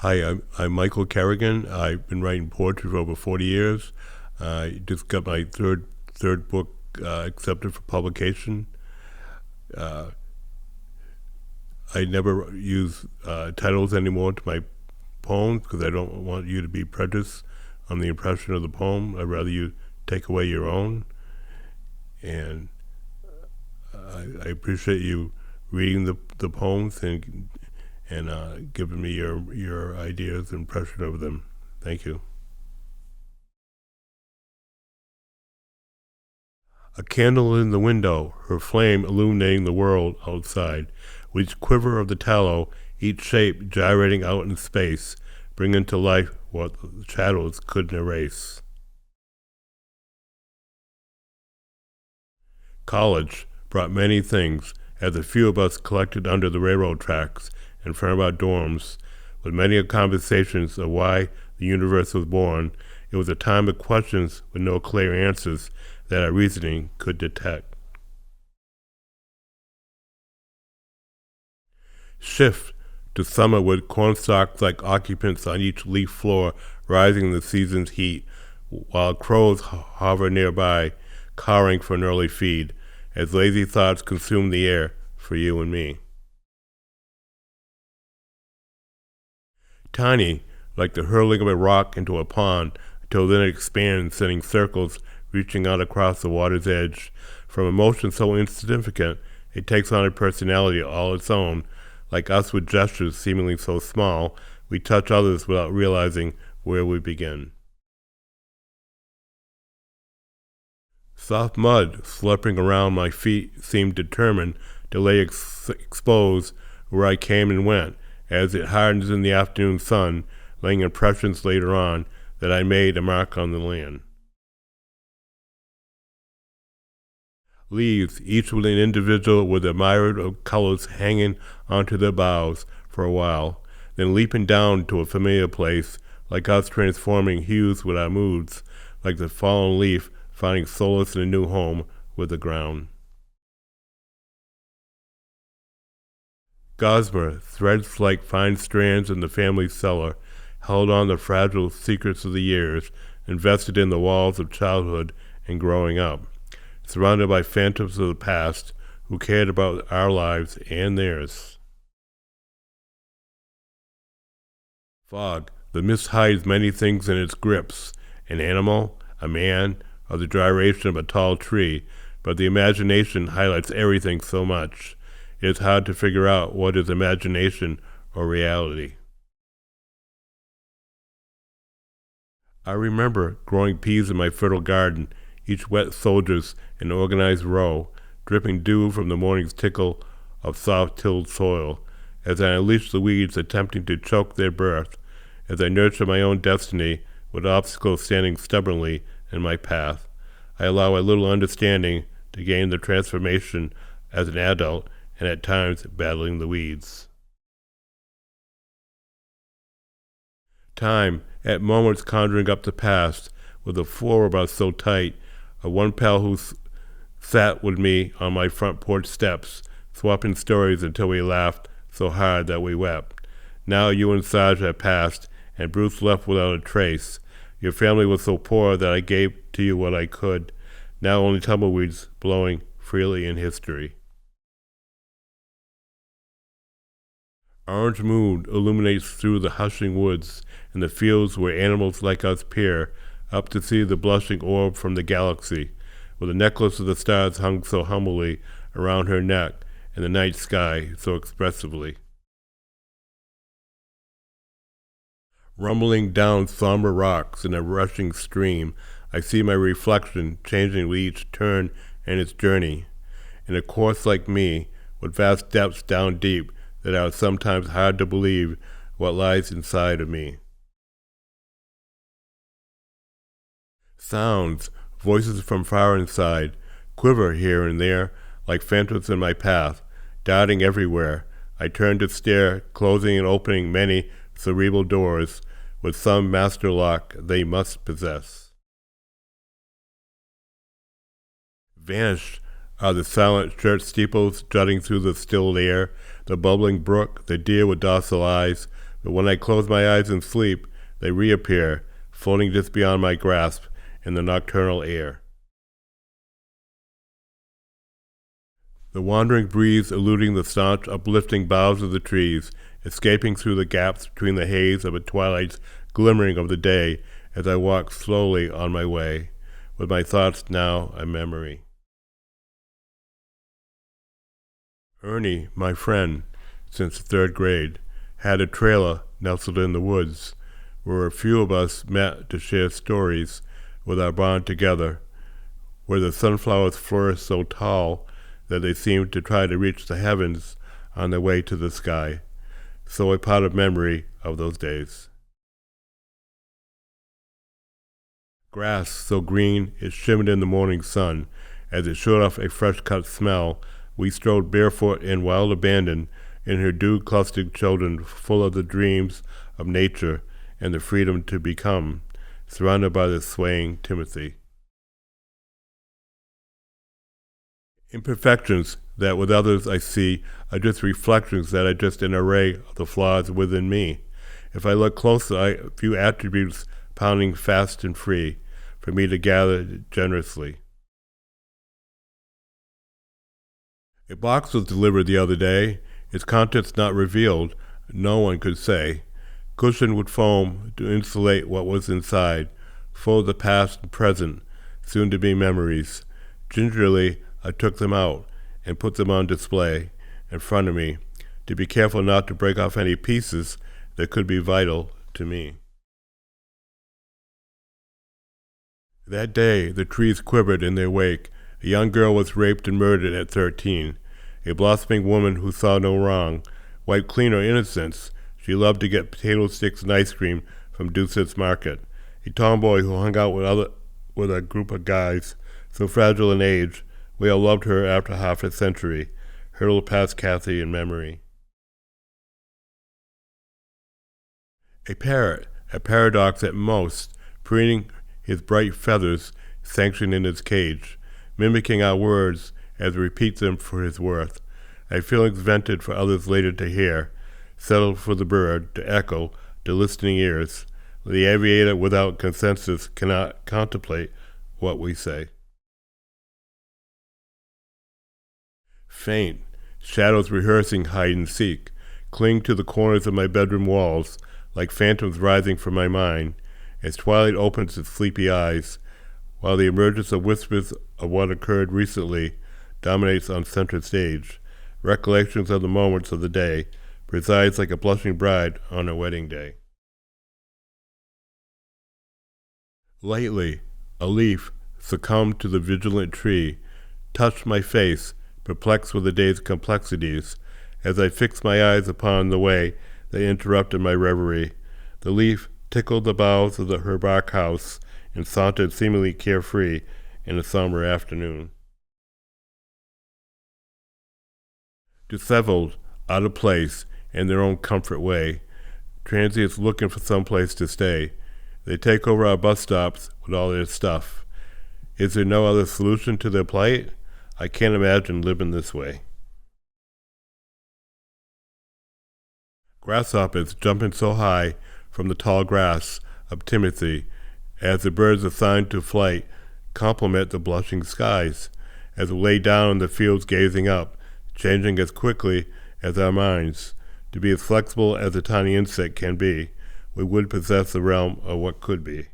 Hi, I'm Michael Carignan. I've been writing poetry for over 40 years. I just got my third book accepted for publication. Uh, I never use titles anymore to my poems because I don't want you to be prejudiced on the impression of the poem. I'd rather you take away your own. And I appreciate you reading the poems and giving me your ideas and impression of them. Thank you. A candle in the window, her flame illuminating the world outside, with each quiver of the tallow, each shape gyrating out in space, bringing to life what the shadows couldn't erase. College brought many things, as a few of us collected under the railroad tracks in front of our dorms, with many conversations of why the universe was born. It was a time of questions with no clear answers that our reasoning could detect. Shift to summer with cornstalks like occupants on each leaf floor rising in the season's heat, while crows hover nearby, cawing for an early feed, as lazy thoughts consume the air for you and me. Tiny, like the hurling of a rock into a pond, until then it expands, sending circles reaching out across the water's edge. From a motion so insignificant, it takes on a personality all its own. Like us with gestures seemingly so small, we touch others without realizing where we begin. Soft mud slurping around my feet seemed determined to lay exposed where I came and went, as it hardens in the afternoon sun, laying impressions later on that I made a mark on the land. Leaves, each with an individual with a myriad of colors hanging onto their boughs for a while, then leaping down to a familiar place, like us transforming hues with our moods, like the fallen leaf finding solace in a new home with the ground. Gossamer, threads like fine strands in the family cellar, held on the fragile secrets of the years, invested in the walls of childhood and growing up, surrounded by phantoms of the past who cared about our lives and theirs. Fog, the mist hides many things in its grips, an animal, a man, or the gyration of a tall tree, but the imagination highlights everything so much. It is hard to figure out what is imagination or reality. I remember growing peas in my fertile garden, each wet soldiers in organized row, dripping dew from the morning's tickle of soft-tilled soil, as I unleashed the weeds attempting to choke their birth, as I nurtured my own destiny with obstacles standing stubbornly in my path. I allow a little understanding to gain the transformation as an adult and at times battling the weeds. Time, at moments conjuring up the past, with a floor about so tight, of one pal who sat with me on my front porch steps, swapping stories until we laughed so hard that we wept. Now you and Sarge have passed, and Bruce left without a trace. Your family was so poor that I gave to you what I could. Now only tumbleweeds blowing freely in history. Orange moon illuminates through the hushing woods and the fields where animals like us peer up to see the blushing orb from the galaxy, with a necklace of the stars hung so humbly around her neck and the night sky so expressively. Rumbling down somber rocks in a rushing stream, I see my reflection changing with each turn in its journey. In a course like me, with vast depths down deep that are sometimes hard to believe what lies inside of me. Sounds, voices from far inside, quiver here and there like phantoms in my path, darting everywhere. I turn to stare, closing and opening many cerebral doors, with some master lock they must possess. Vanished are the silent church steeples jutting through the stilled air, the bubbling brook, the deer with docile eyes, but when I close my eyes in sleep, they reappear, floating just beyond my grasp in the nocturnal air. The wandering breeze eluding the staunch, uplifting boughs of the trees, escaping through the gaps between the haze of a twilight's glimmering of the day as I walk slowly on my way, with my thoughts now a memory. Ernie, my friend, since the third grade, had a trailer nestled in the woods, where a few of us met to share stories with our bond together, where the sunflowers flourished so tall that they seemed to try to reach the heavens on their way to the sky, so a part of memory of those days. Grass so green it shimmered in the morning sun, as it showed off a fresh-cut smell. We strode barefoot in wild abandon, in her dew-clustered children full of the dreams of nature and the freedom to become, surrounded by the swaying Timothy. Imperfections that with others I see are just reflections that are just an array of the flaws within me. If I look closer, I view attributes pounding fast and free for me to gather generously. A box was delivered the other day, its contents not revealed, no one could say, cushioned with foam to insulate what was inside, full of the past and present, soon-to-be memories. Gingerly, I took them out and put them on display in front of me, to be careful not to break off any pieces that could be vital to me. That day, the trees quivered in their wake. A young girl was raped and murdered at 13. A blossoming woman who saw no wrong, wiped clean her innocence. She loved to get potato sticks and ice cream from Doucet's Market. A tomboy who hung out with a group of guys, so fragile in age, we all loved her after half a century, hurtled past Kathy in memory. A parrot, a paradox at most, preening his bright feathers sanctioned in his cage, mimicking our words as we repeat them for his worth. A feelings vented for others later to hear, settled for the bird to echo to listening ears. The aviator without consensus cannot contemplate what we say. Faint, shadows rehearsing hide and seek, cling to the corners of my bedroom walls, like phantoms rising from my mind, as twilight opens its sleepy eyes, while the emergence of whispers of what occurred recently dominates on center stage. Recollections of the moments of the day presides like a blushing bride on her wedding day. Lightly, a leaf succumbed to the vigilant tree, touched my face, perplexed with the day's complexities, as I fixed my eyes upon the way that interrupted my reverie. The leaf tickled the boughs of her bark house and sauntered seemingly carefree in a summer afternoon. Disheveled, out of place, in their own comfort way, transients looking for some place to stay. They take over our bus stops with all their stuff. Is there no other solution to their plight? I can't imagine living this way. Grasshoppers jumping so high from the tall grass of Timothy, as the birds assigned to flight complement the blushing skies, as we lay down in the fields gazing up, changing as quickly as our minds. To be as flexible as a tiny insect can be, we would possess the realm of what could be.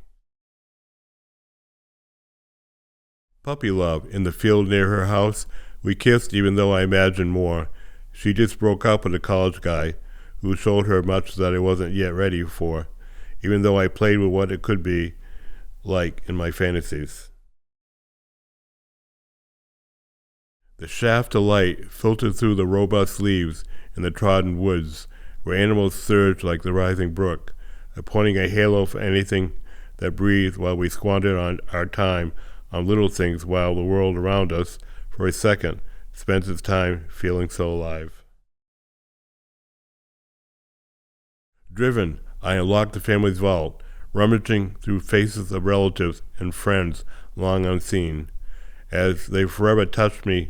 Puppy love in the field near her house. We kissed even though I imagined more. She just broke up with a college guy who showed her much that I wasn't yet ready for, even though I played with what it could be like in my fantasies. The shaft of light filtered through the robust leaves in the trodden woods, where animals surged like the rising brook, appointing a halo for anything that breathed, while we squandered on our time on little things, while the world around us, for a second, spends its time feeling so alive. Driven, I unlocked the family's vault, rummaging through faces of relatives and friends long unseen, as they forever touched me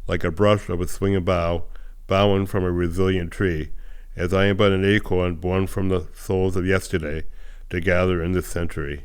like a brush of a swinging bough, bowing from a resilient tree, as I am but an acorn born from the souls of yesterday to gather in this century.